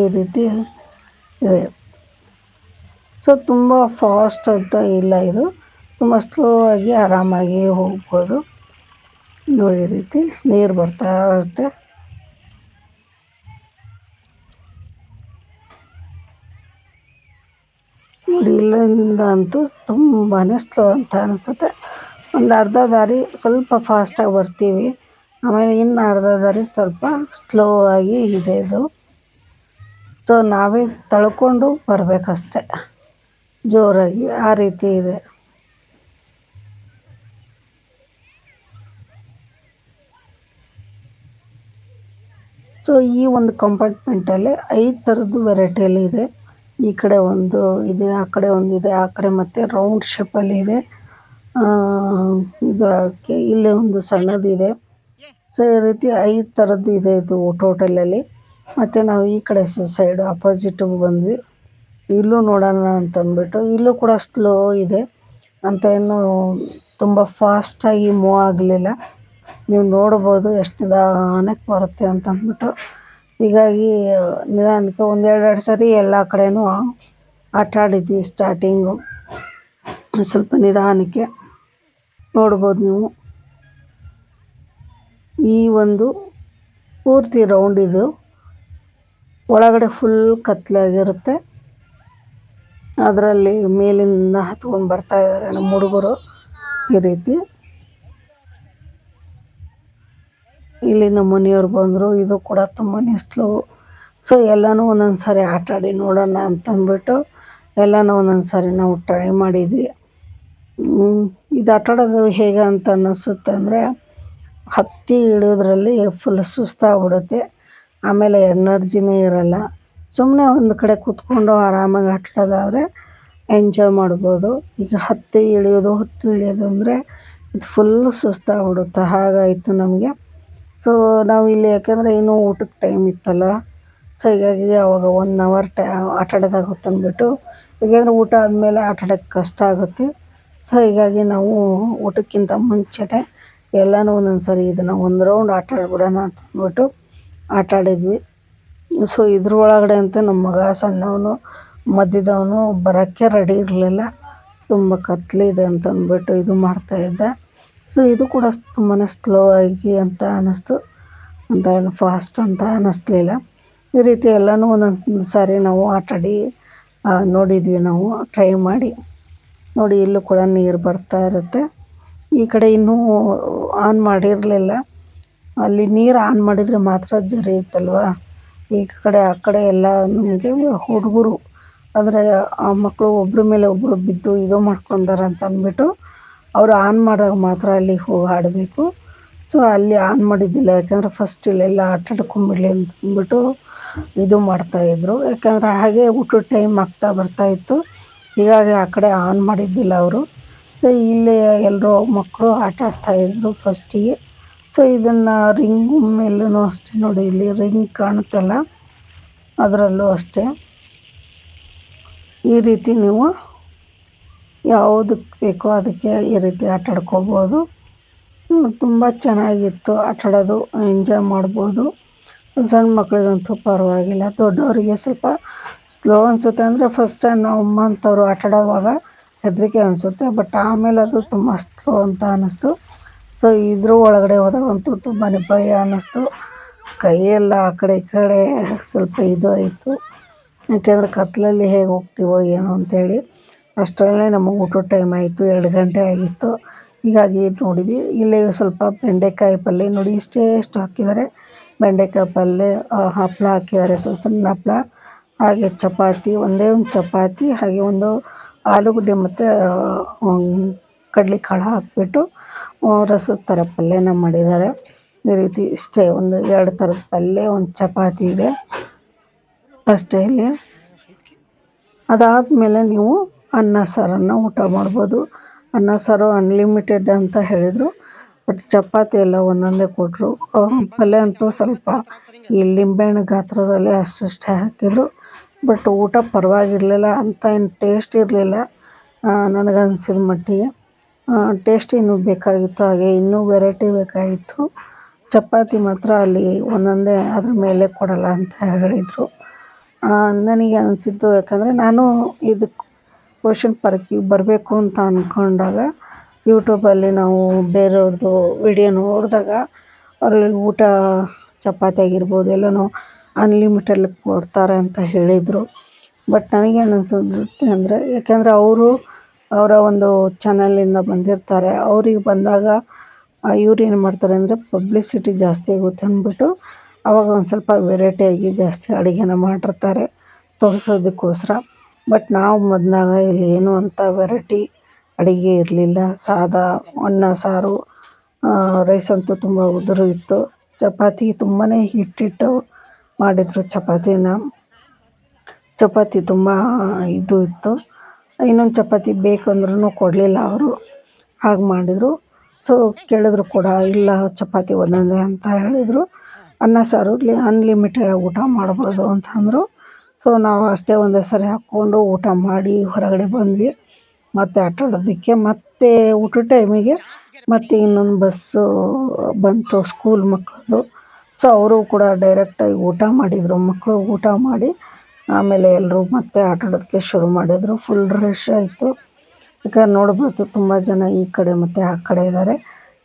ಈ ರೀತಿ ಇದೆ. ಸೊ ತುಂಬ ಫಾಸ್ಟ್ ಅಂತ ಇಲ್ಲ, ಇದು ತುಂಬ ಸ್ಲೋ ಆಗಿ ಆರಾಮಾಗಿ ಹೋಗ್ಬೋದು ನೋಡಿ. ಈ ರೀತಿ ನೀರು ಬರ್ತಾ ಇರುತ್ತೆ. ನೋಡಿ, ಇಲ್ಲಿಂದ ಅಂತೂ ತುಂಬಾ ಸ್ಲೋ ಅಂತ ಅನಿಸುತ್ತೆ. ಒಂದು ಅರ್ಧ ದಾರಿ ಸ್ವಲ್ಪ ಫಾಸ್ಟಾಗಿ ಬರ್ತೀವಿ, ಆಮೇಲೆ ಇನ್ನು ಅರ್ಧ ದಾರಿ ಸ್ವಲ್ಪ ಸ್ಲೋ ಆಗಿ ಇದೆ ಇದು. ಸೊ ನಾವೇ ತಳ್ಕೊಂಡು ಬರಬೇಕಷ್ಟೆ ಜೋರಾಗಿ, ಆ ರೀತಿ ಇದೆ. ಸೊ ಈ ಒಂದು ಕಂಪಾರ್ಟ್ಮೆಂಟಲ್ಲಿ 5 ಥರದ್ದು ವೆರೈಟಿಯಲ್ಲಿ ಇದೆ. ಈ ಕಡೆ ಒಂದು ಇದೆ, ಆ ಕಡೆ ಒಂದಿದೆ, ಆ ಕಡೆ ಮತ್ತು ರೌಂಡ್ ಶೇಪಲ್ಲಿ ಇದೆ. ಇದಕ್ಕೆ ಇಲ್ಲೇ ಒಂದು ಸಣ್ಣದಿದೆ. ಸೊ ಈ ರೀತಿ 5 ಥರದ್ದು ಇದೆ ಇದು ಟೋಟಲಲ್ಲಿ. ಮತ್ತು ನಾವು ಈ ಕಡೆ ಸೈಡು ಅಪೋಸಿಟಿಗೆ ಬಂದ್ವಿ. ಇಲ್ಲೂ ನೋಡೋಣ ಅಂತಂದ್ಬಿಟ್ಟು, ಇಲ್ಲೂ ಕೂಡ ಸ್ಲೋ ಇದೆ ಅಂತ, ಏನು ತುಂಬ ಫಾಸ್ಟಾಗಿ ಮೂವ್ ಆಗಲಿಲ್ಲ. ನೀವು ನೋಡ್ಬೋದು ಎಷ್ಟು ನಿಧಾನಕ್ಕೆ ಬರುತ್ತೆ ಅಂತಂದ್ಬಿಟ್ಟು. ಹೀಗಾಗಿ ನಿಧಾನಕ್ಕೆ 1-2 ಸರಿ ಎಲ್ಲ ಕಡೆನೂ ಆಟ ಆಡಿದ್ವಿ. ಸ್ಟಾರ್ಟಿಂಗು ಸ್ವಲ್ಪ ನಿಧಾನಕ್ಕೆ ನೋಡ್ಬೋದು ನೀವು. ಈ ಒಂದು ಪೂರ್ತಿ ರೌಂಡ್ ಇದು, ಒಳಗಡೆ ಫುಲ್ ಕತ್ಲಾಗಿರುತ್ತೆ. ಅದರಲ್ಲಿ ಮೇಲಿಂದ ಹತ್ಕೊಂಡು ಬರ್ತಾ ಇದ್ದಾರೆ ನಮ್ಮ ಹುಡುಗರು ಈ ರೀತಿ. ಇಲ್ಲಿ ನಮ್ಮ ಮನೆಯವ್ರು ಬಂದರು, ಇದು ಕೂಡ ತುಂಬಾ ಸ್ಲೋ. ಸೊ ಎಲ್ಲನೂ ಒಂದೊಂದು ಸಾರಿ ಆಟ ಆಡಿ ನೋಡೋಣ ಅಂತಂದ್ಬಿಟ್ಟು ಎಲ್ಲನೂ ಒಂದೊಂದು ಸಾರಿ ನಾವು ಟ್ರೈ ಮಾಡಿದ್ವಿ. ಇದು ಆಟ ಆಡೋದು ಹೇಗೆ ಅಂತ ಅನ್ನಿಸುತ್ತೆ ಅಂದರೆ, ಹತ್ತಿ ಇಳಿಯೋದ್ರಲ್ಲಿ ಫುಲ್ ಸುಸ್ತಾಗ್ಬಿಡುತ್ತೆ, ಆಮೇಲೆ ಎನರ್ಜಿನೇ ಇರಲ್ಲ. ಸುಮ್ಮನೆ ಒಂದು ಕಡೆ ಕೂತ್ಕೊಂಡು ಆರಾಮಾಗಿ ಆಟ ಆಡೋದಾದರೆ ಎಂಜಾಯ್ ಮಾಡ್ಬೋದು. ಈಗ ಹತ್ತಿ ಇಳಿಯೋದು ಅಂದರೆ ಇದು ಫುಲ್ಲು ಸುಸ್ತಾಗ್ಬಿಡುತ್ತೆ, ಹಾಗಾಯಿತು ನಮಗೆ. ಸೊ ನಾವು ಇಲ್ಲಿ ಯಾಕೆಂದರೆ ಇನ್ನೂ ಊಟಕ್ಕೆ ಟೈಮ್ ಇತ್ತಲ್ಲ, ಸೊ ಹೀಗಾಗಿ ಅವಾಗ 1 ಅವರ್ ಆಟ ಆಡೋದಾಗುತ್ತೆ ಅಂದ್ಬಿಟ್ಟು, ಯಾಕೆಂದರೆ ಊಟ ಆದಮೇಲೆ ಆಟ ಆಡೋಕ್ಕೆ ಕಷ್ಟ ಆಗುತ್ತೆ. ಸೊ ಹೀಗಾಗಿ ನಾವು ಊಟಕ್ಕಿಂತ ಮುಂಚೆನೇ ಎಲ್ಲನೂ ಒಂದೊಂದು ಸಾರಿ ಇದನ್ನು ಒಂದು ರೌಂಡ್ ಆಟ ಆಡ್ಬಿಡೋಣ ಅಂತ ಅಂದ್ಬಿಟ್ಟು ಆಟ ಆಡಿದ್ವಿ. ಸೊ ಇದ್ರ ಒಳಗಡೆ ಅಂತ ನಮ್ಮ ಮಗ ಸಣ್ಣವನು ಮಧ್ಯದವನು ಬರೋಕ್ಕೆ ರೆಡಿ ಇರಲಿಲ್ಲ, ತುಂಬ ಕತ್ಲಿದೆ ಅಂತಂದ್ಬಿಟ್ಟು ಇದು ಮಾಡ್ತಾಯಿದ್ದ. ಸೊ ಇದು ಕೂಡ ತುಂಬಾ ಸ್ಲೋ ಆಗಿ ಅಂತ ಅನ್ನಿಸ್ತು, ಅಂತ ಏನು ಫಾಸ್ಟ್ ಅಂತ ಅನ್ನಿಸ್ಲಿಲ್ಲ. ಈ ರೀತಿ ಎಲ್ಲನೂ ಒಂದೊಂದು ಸಾರಿ ನಾವು ಆಟಾಡಿ ನೋಡಿದ್ವಿ, ನಾವು ಟ್ರೈ ಮಾಡಿ ನೋಡಿ. ಇಲ್ಲೂ ಕೂಡ ನೀರು ಬರ್ತಾ ಇರುತ್ತೆ. ಈ ಕಡೆ ಇನ್ನೂ ಆನ್ ಮಾಡಿರಲಿಲ್ಲ, ಅಲ್ಲಿ ನೀರು ಆನ್ ಮಾಡಿದರೆ ಮಾತ್ರ ಜರಿಯುತ್ತಲ್ವ. ಈ ಕಡೆ ಆ ಕಡೆ ಎಲ್ಲ ನಮಗೆ ಹುಡುಗರು, ಆದರೆ ಆ ಮಕ್ಕಳು ಒಬ್ಬರ ಮೇಲೆ ಒಬ್ಬರು ಬಿದ್ದು ಇದು ಮಾಡ್ಕೊಂಡಾರ ಅಂತ ಅಂದ್ಬಿಟ್ಟು ಅವರು ಆನ್ ಮಾಡಿದಾಗ ಮಾತ್ರ ಅಲ್ಲಿ ಹೋಗಿ ಆಡಬೇಕು. ಸೊ ಅಲ್ಲಿ ಆನ್ ಮಾಡಿದ್ದಿಲ್ಲ, ಯಾಕಂದರೆ ಫಸ್ಟ್ ಇಲ್ಲೆಲ್ಲ ಆಟ ಆಡ್ಕೊಂಬಿಡಲಿ ಅಂತಂದ್ಬಿಟ್ಟು ಇದು ಮಾಡ್ತಾಯಿದ್ರು. ಯಾಕಂದರೆ ಹಾಗೆ ಊಟದ ಟೈಮ್ ಆಗ್ತಾ ಬರ್ತಾಯಿತ್ತು, ಹೀಗಾಗಿ ಆ ಕಡೆ ಆನ್ ಮಾಡಿದ್ದಿಲ್ಲ ಅವರು. ಸೊ ಇಲ್ಲಿ ಎಲ್ಲರೂ ಮಕ್ಕಳು ಆಟ ಆಡ್ತಾಯಿದ್ರು ಫಸ್ಟಿಗೆ. ಸೊ ಇದನ್ನು ರಿಂಗ್ ಮೇಲೂ ಅಷ್ಟೇ ನೋಡಿ, ಇಲ್ಲಿ ರಿಂಗ್ ಕಾಣುತ್ತಲ್ಲ ಅದರಲ್ಲೂ ಅಷ್ಟೇ ಈ ರೀತಿ ನೀವು ಯಾವುದಕ್ಕೆ ಬೇಕೋ ಅದಕ್ಕೆ ಈ ರೀತಿ ಆಟ ಆಡ್ಕೋಬೋದು. ತುಂಬ ಚೆನ್ನಾಗಿತ್ತು ಆಟ ಆಡೋದು, ಎಂಜಾಯ್ ಮಾಡ್ಬೋದು. ಸಣ್ಣ ಮಕ್ಕಳಿಗಂತೂ ಪರವಾಗಿಲ್ಲ, ದೊಡ್ಡವರಿಗೆ ಸ್ವಲ್ಪ ಸ್ಲೋ ಅನಿಸುತ್ತೆ. ಅಂದರೆ ಫಸ್ಟ್ ಟೈಮ್ ನಾವು ಅಮ್ಮಂಥವ್ರು ಆಟ ಆಡೋವಾಗ ಹೆದರಿಕೆ ಅನಿಸುತ್ತೆ, ಬಟ್ ಆಮೇಲೆ ಅದು ತುಂಬ ಸ್ಲೋ ಅಂತ ಅನ್ನಿಸ್ತು. ಸೊ ಇದ್ರ ಒಳಗಡೆ ಹೋದಾಗಂತೂ ತುಂಬಾ ಭಯ ಅನ್ನಿಸ್ತು. ಕೈಯೆಲ್ಲ ಆ ಕಡೆ ಈ ಕಡೆ ಸ್ವಲ್ಪ ಇದು ಆಯಿತು, ಯಾಕೆಂದರೆ ಕತ್ತಲಲ್ಲಿ ಹೇಗೆ ಹೋಗ್ತೀವೋ ಏನೋ ಅಂಥೇಳಿ. ಅಷ್ಟರಲ್ಲೇ ನಮಗೆ ಊಟದ ಟೈಮ್ ಆಯಿತು, 2 ಗಂಟೆ ಆಗಿತ್ತು. ಹೀಗಾಗಿ ನೋಡಿದ್ವಿ ಇಲ್ಲಿ ಸ್ವಲ್ಪ ಬೆಂಡೆಕಾಯಿ ಪಲ್ಯ ನೋಡಿ ಎಷ್ಟು ಹಾಕಿದ್ದಾರೆ. ಬೆಂಡೆಕಾಯಿ ಪಲ್ಯ, ಹಪ್ಪಳ ಹಾಕಿದ್ದಾರೆ, ಸಣ್ಣ ಸಣ್ಣ ಹಪ್ಪಳ, ಹಾಗೆ ಚಪಾತಿ, ಒಂದೇ ಒಂದು ಚಪಾತಿ, ಹಾಗೆ ಒಂದು ಆಲೂಗಡ್ಡೆ ಮತ್ತು ಕಡಲೆಕಾಳು ಹಾಕಿಬಿಟ್ಟು ರಸದ ಥರ ಪಲ್ಯನ ಮಾಡಿದ್ದಾರೆ. ಈ ರೀತಿ ಇಷ್ಟೇ, ಒಂದು 2 ಥರದ ಪಲ್ಯ, ಒಂದು ಚಪಾತಿ ಇದೆ ಅಷ್ಟೇ ಇಲ್ಲಿ. ಅದಾದಮೇಲೆ ನೀವು ಅನ್ನ ಸಾರನ್ನು ಊಟ ಮಾಡ್ಬೋದು. ಅನ್ನ ಸಾರು ಅನ್ಲಿಮಿಟೆಡ್ ಅಂತ ಹೇಳಿದರು, ಬಟ್ ಚಪಾತಿ ಎಲ್ಲ ಒಂದೊಂದೇ ಕೊಟ್ಟರು. ಪಲ್ಯ ಅಂತೂ ಸ್ವಲ್ಪ ಈ ಲಿಂಬೆಹಣ್ಣು ಗಾತ್ರದಲ್ಲೇ ಅಷ್ಟೇ ಹಾಕಿದರು, ಬಟ್ ಊಟ ಪರವಾಗಿರಲಿಲ್ಲ, ಅಂತ ಏನು ಟೇಸ್ಟ್ ಇರಲಿಲ್ಲ ನನಗನ್ಸಿದ ಮಟ್ಟಿಗೆ. ಟೇಸ್ಟ್ ಇನ್ನೂ ಬೇಕಾಗಿತ್ತು, ಹಾಗೆ ಇನ್ನೂ ವೆರೈಟಿ ಬೇಕಾಗಿತ್ತು. ಚಪಾತಿ ಮಾತ್ರ ಅಲ್ಲಿ ಒಂದೊಂದೇ ಅದ್ರ ಮೇಲೆ ಕೊಡಲ್ಲ ಅಂತ ಹೇಳಿದರು. ನನಗೆ ಅನಿಸಿದ್ದು, ಯಾಕಂದರೆ ನಾನು ಇದಕ್ಕೆ ಓಷನ್ ಪಾರ್ಕಿಗೆ ಬರಬೇಕು ಅಂತ ಅಂದ್ಕೊಂಡಾಗ ಯೂಟ್ಯೂಬಲ್ಲಿ ನಾವು ಬೇರೆಯವ್ರದ್ದು ವಿಡಿಯೋ ನೋಡಿದಾಗ ಅವ್ರಲ್ಲಿ ಊಟ ಚಪಾತಿ ಆಗಿರ್ಬೋದು ಎಲ್ಲನೂ ಅನ್ಲಿಮಿಟೆಡ್ ಕೊಡ್ತಾರೆ ಅಂತ ಹೇಳಿದರು. ಬಟ್ ನನಗೇನು ಅನಿಸುತ್ತೆ ಅಂದರೆ, ಯಾಕೆಂದರೆ ಅವರ ಒಂದು ಚಾನಲಿಂದ ಬಂದಿರ್ತಾರೆ, ಅವ್ರಿಗೆ ಬಂದಾಗ ಇವ್ರು ಏನು ಮಾಡ್ತಾರೆ ಅಂದರೆ ಪಬ್ಲಿಸಿಟಿ ಜಾಸ್ತಿ ಆಗುತ್ತೆ ಅಂದ್ಬಿಟ್ಟು ಆವಾಗ ಒಂದು ಸ್ವಲ್ಪ ವೆರೈಟಿಯಾಗಿ ಜಾಸ್ತಿ ಅಡುಗೆನ ಮಾಡಿರ್ತಾರೆ ತೋರಿಸೋದಕ್ಕೋಸ್ಕರ. ಬಟ್ ನಾವು ಬಂದಾಗ ಇಲ್ಲಿ ಏನು ಅಂತ ವೆರೈಟಿ ಅಡುಗೆ ಇರಲಿಲ್ಲ. ಸಾದಾ ಅನ್ನ ಸಾರು, ರೈಸ್ ಅಂತೂ ತುಂಬ ಉದುರು ಇತ್ತು. ಚಪಾತಿ ತುಂಬಾ ಹಿಟ್ಟಿಟ್ಟು ಮಾಡಿದರು. ಚಪಾತಿ ತುಂಬ ಇದು ಇತ್ತು. ಇನ್ನೊಂದು ಚಪಾತಿ ಬೇಕಂದ್ರೂ ಕೊಡಲಿಲ್ಲ ಅವರು, ಹಾಗೆ ಮಾಡಿದರು. ಸೊ ಕೇಳಿದ್ರು ಕೂಡ ಇಲ್ಲ ಚಪಾತಿ ಒಂದೊಂದೇ ಅಂತ ಹೇಳಿದರು. ಅನ್ನ ಸಾರು ಅನ್ಲಿಮಿಟೆಡ್ ಊಟ ಮಾಡ್ಬೋದು ಅಂತಂದರು. ಸೊ ನಾವು ಅಷ್ಟೇ ಒಂದೇ ಸರಿ ಹಾಕ್ಕೊಂಡು ಊಟ ಮಾಡಿ ಹೊರಗಡೆ ಬಂದ್ವಿ ಮತ್ತು ಆಟ ಆಡೋದಕ್ಕೆ. ಮತ್ತು ಊಟದ ಟೈಮಿಗೆ ಮತ್ತು ಇನ್ನೊಂದು ಬಸ್ಸು ಬಂತು ಸ್ಕೂಲ್ ಮಕ್ಕಳದು. ಸೊ ಅವರು ಕೂಡ ಡೈರೆಕ್ಟಾಗಿ ಊಟ ಮಾಡಿದರು. ಮಕ್ಕಳು ಊಟ ಮಾಡಿ ಆಮೇಲೆ ಎಲ್ಲರೂ ಮತ್ತೆ ಆಟ ಆಡೋದಕ್ಕೆ ಶುರು ಮಾಡಿದರು. ಫುಲ್ ರಶ್ ಆಯಿತು, ಯಾಕಂದ್ರೆ ನೋಡ್ಬೋದು ತುಂಬ ಜನ ಈ ಕಡೆ ಮತ್ತು ಆ ಕಡೆ ಇದ್ದಾರೆ.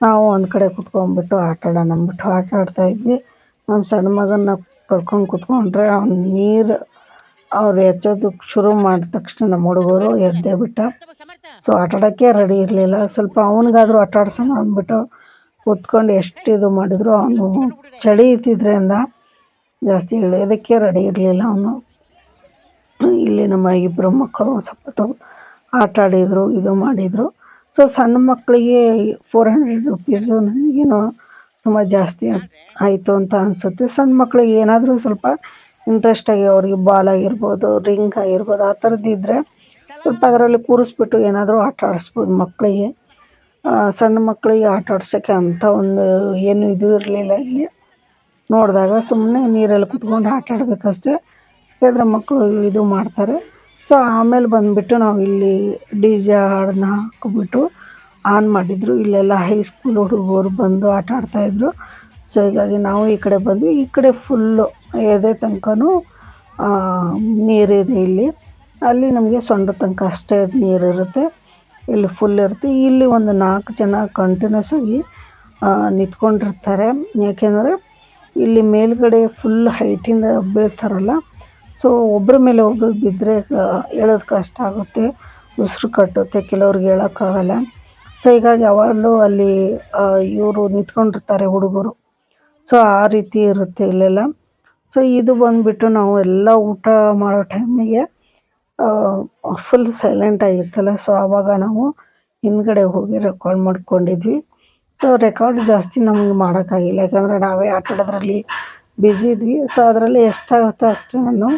ನಾವು ಒಂದು ಕಡೆ ಕುತ್ಕೊಂಡ್ಬಿಟ್ಟು ಆಟ ಆಡೋಣ ಅಂದ್ಬಿಟ್ಟು ಆಟ ಆಡ್ತಾಯಿದ್ವಿ. ನಮ್ಮ ಸಣ್ಣ ಮಗನ ಕರ್ಕೊಂಡು ಕುತ್ಕೊಂಡ್ರೆ ನೀರು ಅವ್ರು ಎಚ್ಚೋದಕ್ಕೆ ಶುರು ಮಾಡಿದ ತಕ್ಷಣ ನಮ್ಮ ಹುಡುಗರು ಎದ್ದೇ ಬಿಟ್ಟ. ಸೊ ಆಟ ಆಡೋಕ್ಕೆ ರೆಡಿ ಇರಲಿಲ್ಲ. ಸ್ವಲ್ಪ ಅವನಿಗಾದರೂ ಆಟ ಆಡ್ಸೋಣ ಅಂದ್ಬಿಟ್ಟು ಕೂತ್ಕೊಂಡು ಎಷ್ಟು ಇದು ಮಾಡಿದ್ರು, ಅವನು ಚಳಿ ಇದ್ದಿದ್ದರಿಂದ ಜಾಸ್ತಿ ಇಳಿಯೋದಕ್ಕೆ ರೆಡಿ ಇರಲಿಲ್ಲ ಅವನು. ಇಲ್ಲಿ ನಮ್ಮ ಇಬ್ಬರು ಮಕ್ಕಳು ಸ್ವಲ್ಪ ಆಟ ಆಡಿದರು, ಇದು ಮಾಡಿದರು. ಸೊ ಸಣ್ಣ ಮಕ್ಕಳಿಗೆ 400 ರುಪೀಸು ನನಗೇನೋ ತುಂಬ ಜಾಸ್ತಿ ಆಯಿತು ಅಂತ ಅನಿಸುತ್ತೆ. ಸಣ್ಣ ಮಕ್ಕಳಿಗೆ ಏನಾದರೂ ಸ್ವಲ್ಪ ಇಂಟ್ರೆಸ್ಟಾಗಿ ಅವ್ರಿಗೆ ಬಾಲ್ ಆಗಿರ್ಬೋದು, ರಿಂಗ್ ಆಗಿರ್ಬೋದು, ಆ ಥರದ್ದಿದ್ದರೆ ಸ್ವಲ್ಪ ಅದರಲ್ಲಿ ಕೂರಿಸ್ಬಿಟ್ಟು ಏನಾದರೂ ಆಟ ಆಡಿಸ್ಬೋದು ಮಕ್ಕಳಿಗೆ. ಸಣ್ಣ ಮಕ್ಕಳಿಗೆ ಆಟ ಆಡ್ಸೋಕ್ಕೆ ಅಂಥ ಒಂದು ಏನು ಇದು ಇರಲಿಲ್ಲ ಇಲ್ಲಿ ನೋಡಿದಾಗ. ಸುಮ್ಮನೆ ನೀರಲ್ಲಿ ಕುತ್ಕೊಂಡು ಆಟ ಆಡಬೇಕಷ್ಟೇ, ಯಾಕಂದರೆ ಮಕ್ಕಳು ಇದು ಮಾಡ್ತಾರೆ. ಸೊ ಆಮೇಲೆ ಬಂದುಬಿಟ್ಟು ನಾವು ಇಲ್ಲಿ ಡಿ ಜೆ ಹಾಡನ್ನ ಹಾಕಿಬಿಟ್ಟು ಆನ್ ಮಾಡಿದರು. ಇಲ್ಲೆಲ್ಲ ಹೈಸ್ಕೂಲ್ ಹುಡುಗರು ಬಂದು ಆಟ ಆಡ್ತಾಯಿದ್ರು. ಸೊ ಹೀಗಾಗಿ ನಾವು ಈ ಕಡೆ ಬಂದ್ವಿ. ಈ ಕಡೆ ಫುಲ್ಲು ಎದೆ ತನಕನೂ ನೀರಿದೆ ಇಲ್ಲಿ. ಅಲ್ಲಿ ನಮಗೆ ಸೊಂಟ ತನಕ ಅಷ್ಟೇ ನೀರಿರುತ್ತೆ, ಇಲ್ಲಿ ಫುಲ್ ಇರುತ್ತೆ. ಇಲ್ಲಿ ಒಂದು 4 ಜನ ಕಂಟಿನ್ಯೂಸ್ ಆಗಿ ನಿಂತ್ಕೊಂಡಿರ್ತಾರೆ, ಯಾಕೆಂದರೆ ಇಲ್ಲಿ ಮೇಲ್ಗಡೆ ಫುಲ್ ಹೈಟಿಂದ ಬೀಳ್ತಾರಲ್ಲ. ಸೊ ಒಬ್ಬರ ಮೇಲೆ ಒಬ್ಬರು ಬಿದ್ದರೆ ಹೇಳೋದು ಕಷ್ಟ ಆಗುತ್ತೆ, ಉಸಿರು ಕಟ್ಟುತ್ತೆ, ಕೆಲವ್ರಿಗೆ ಹೇಳೋಕ್ಕಾಗಲ್ಲ. ಸೊ ಹೀಗಾಗಿ ಯಾವಾಗಲೂ ಅಲ್ಲಿ ಇವರು ನಿಂತ್ಕೊಂಡಿರ್ತಾರೆ ಹುಡುಗರು. ಸೊ ಆ ರೀತಿ ಇರುತ್ತೆ ಇಲ್ಲೆಲ್ಲ. ಸೊ ಇದು ಬಂದುಬಿಟ್ಟು ನಾವು ಎಲ್ಲ ಊಟ ಮಾಡೋ ಟೈಮಿಗೆ ಫುಲ್ ಸೈಲೆಂಟ್ ಆಗಿತ್ತಲ್ಲ. ಸೊ ಆವಾಗ ನಾವು ಹಿಂದ್ಗಡೆ ಹೋಗಿ ರೆಕಾರ್ಡ್ ಮಾಡ್ಕೊಂಡಿದ್ವಿ. ಸೊ ರೆಕಾರ್ಡ್ ಜಾಸ್ತಿ ನಮಗೆ ಮಾಡೋಕ್ಕಾಗಿಲ್ಲ, ಯಾಕಂದರೆ ನಾವೇ ಆಟ ಆಡೋದ್ರಲ್ಲಿ ಬ್ಯುಸಿ ಇದ್ವಿ. ಸೊ ಅದರಲ್ಲಿ ಎಷ್ಟಾಗುತ್ತೋ ಅಷ್ಟೇ ನಾನು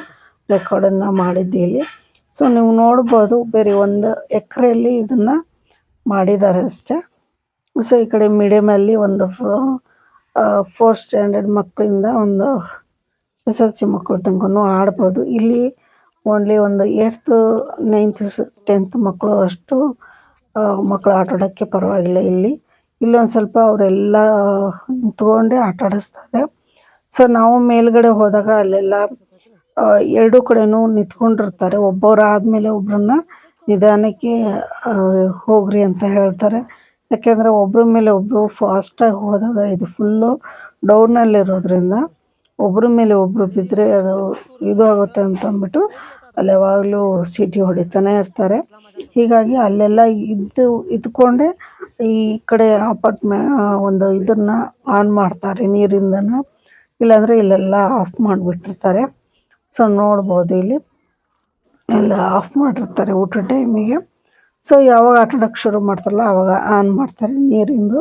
ರೆಕಾರ್ಡನ್ನು ಮಾಡಿದ್ದೆ ಇಲ್ಲಿ. ಸೊ ನೀವು ನೋಡ್ಬೋದು, ಬೇರೆ 1 ಎಕರೆಯಲ್ಲಿ ಇದನ್ನು ಮಾಡಿದ್ದಾರೆ ಅಷ್ಟೇ. ಸೊ ಈ ಕಡೆ ಮೀಡಿಯಮಲ್ಲಿ ಒಂದು 4th ಸ್ಟ್ಯಾಂಡರ್ಡ್ ಮಕ್ಕಳಿಂದ ಒಂದು SSLC ಮಕ್ಕಳ ತನಕನೂ ಆಡ್ಬೋದು. ಇಲ್ಲಿ ಓನ್ಲಿ ಒಂದು 8th 9th 10th ಮಕ್ಕಳು ಅಷ್ಟು ಮಕ್ಕಳು ಆಟ ಆಡೋಕ್ಕೆ ಪರವಾಗಿಲ್ಲ. ಇಲ್ಲೊಂದು ಸ್ವಲ್ಪ ಅವರೆಲ್ಲ ನಿಂತ್ಕೊಂಡೆ ಆಟ ಆಡಿಸ್ತಾರೆ. ಸೊ ನಾವು ಮೇಲ್ಗಡೆ ಹೋದಾಗ ಅಲ್ಲೆಲ್ಲ ಎರಡೂ ಕಡೆನೂ ನಿಂತ್ಕೊಂಡಿರ್ತಾರೆ. ಒಬ್ಬರು ಆದಮೇಲೆ ಒಬ್ಬರನ್ನ ನಿಧಾನಕ್ಕೆ ಹೋಗ್ರಿ ಅಂತ ಹೇಳ್ತಾರೆ. ಯಾಕೆಂದರೆ ಒಬ್ಬರ ಮೇಲೆ ಒಬ್ಬರು ಫಾಸ್ಟಾಗಿ ಹೋದಾಗ ಇದು ಫುಲ್ಲು ಡೌನಲ್ಲಿರೋದ್ರಿಂದ ಒಬ್ಬರ ಮೇಲೆ ಒಬ್ಬರು ಬಿದ್ದರೆ ಅದು ಇದು ಆಗುತ್ತೆ ಅಂತಂದ್ಬಿಟ್ಟು ಅಲ್ಲಿ ಯಾವಾಗಲೂ ಸೀಟಿ ಹೊಡಿತಾನೆ ಇರ್ತಾರೆ. ಹೀಗಾಗಿ ಅಲ್ಲೆಲ್ಲ ಇದ್ಕೊಂಡೆ ಈ ಕಡೆ ಒಂದು ಇದನ್ನು ಆನ್ ಮಾಡ್ತಾರೆ ನೀರಿಂದನ, ಇಲ್ಲಾಂದರೆ ಇಲ್ಲೆಲ್ಲ ಆಫ್ ಮಾಡಿಬಿಟ್ಟಿರ್ತಾರೆ. ಸೊ ನೋಡ್ಬೋದು ಇಲ್ಲಿ ಎಲ್ಲ ಆಫ್ ಮಾಡಿರ್ತಾರೆ ಊಟ ಟೈಮಿಗೆ. ಸೊ ಯಾವಾಗ ಆಟ ಆಡೋಕ್ಕೆ ಶುರು ಮಾಡ್ತಾರಲ್ಲ ಆವಾಗ ಆನ್ ಮಾಡ್ತಾರೆ ನೀರಿಂದು.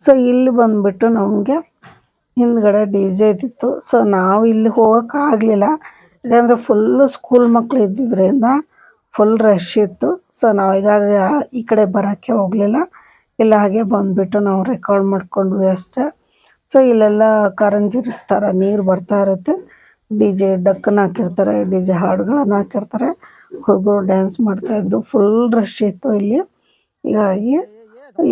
ಸೊ ಇಲ್ಲಿ ಬಂದುಬಿಟ್ಟು ನಮಗೆ ಹಿಂದ್ಗಡೆ DJ ಇದ್ದಿತ್ತು. ಸೊ ನಾವು ಇಲ್ಲಿ ಹೋಗೋಕ್ಕಾಗಲಿಲ್ಲ, ಯಾಕಂದರೆ ಫುಲ್ಲು ಸ್ಕೂಲ್ ಮಕ್ಕಳು ಇದ್ದಿದ್ದರಿಂದ ಫುಲ್ ರಶ್ ಇತ್ತು. ಸೊ ನಾವು ಈಗಾಗಲೇ ಈ ಕಡೆ ಬರೋಕ್ಕೆ ಹೋಗಲಿಲ್ಲ, ಇಲ್ಲ ಹಾಗೆ ಬಂದುಬಿಟ್ಟು ನಾವು ರೆಕಾರ್ಡ್ ಮಾಡ್ಕೊಂಡ್ವಿ ಅಷ್ಟೇ. ಸೊ ಇಲ್ಲೆಲ್ಲ ಕಾರಂಜಿ ಥರ ನೀರು ಬರ್ತಾ ಇರುತ್ತೆ, DJ ಡಕ್ಕನ್ನು ಹಾಕಿರ್ತಾರೆ, DJ ಹಾಡುಗಳನ್ನು ಹಾಕಿರ್ತಾರೆ, ಹುಡುಗರು ಡ್ಯಾನ್ಸ್ ಮಾಡ್ತಾಯಿದ್ರು. ಫುಲ್ ರಶ್ ಇತ್ತು ಇಲ್ಲಿ. ಹೀಗಾಗಿ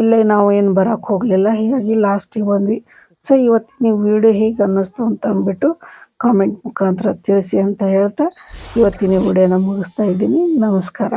ಇಲ್ಲೇ ನಾವು ಏನು ಬರೋಕ್ಕೆ ಹೋಗಲಿಲ್ಲ, ಹೀಗಾಗಿ ಲಾಸ್ಟಿಗೆ ಬಂದ್ವಿ. ಸೊ ಇವತ್ತಿನ ವಿಡಿಯೋ ಹೇಗೆ ಅನ್ನಿಸ್ತು ಅಂತ ಅಂದ್ಬಿಟ್ಟು ಕಾಮೆಂಟ್ ಮುಖಾಂತರ ತಿಳಿಸಿ ಅಂತ ಹೇಳ್ತಾ ಇವತ್ತಿನ ವಿಡಿಯೋನ ಮುಗಿಸ್ತಾ ಇದ್ದೀನಿ. ನಮಸ್ಕಾರ.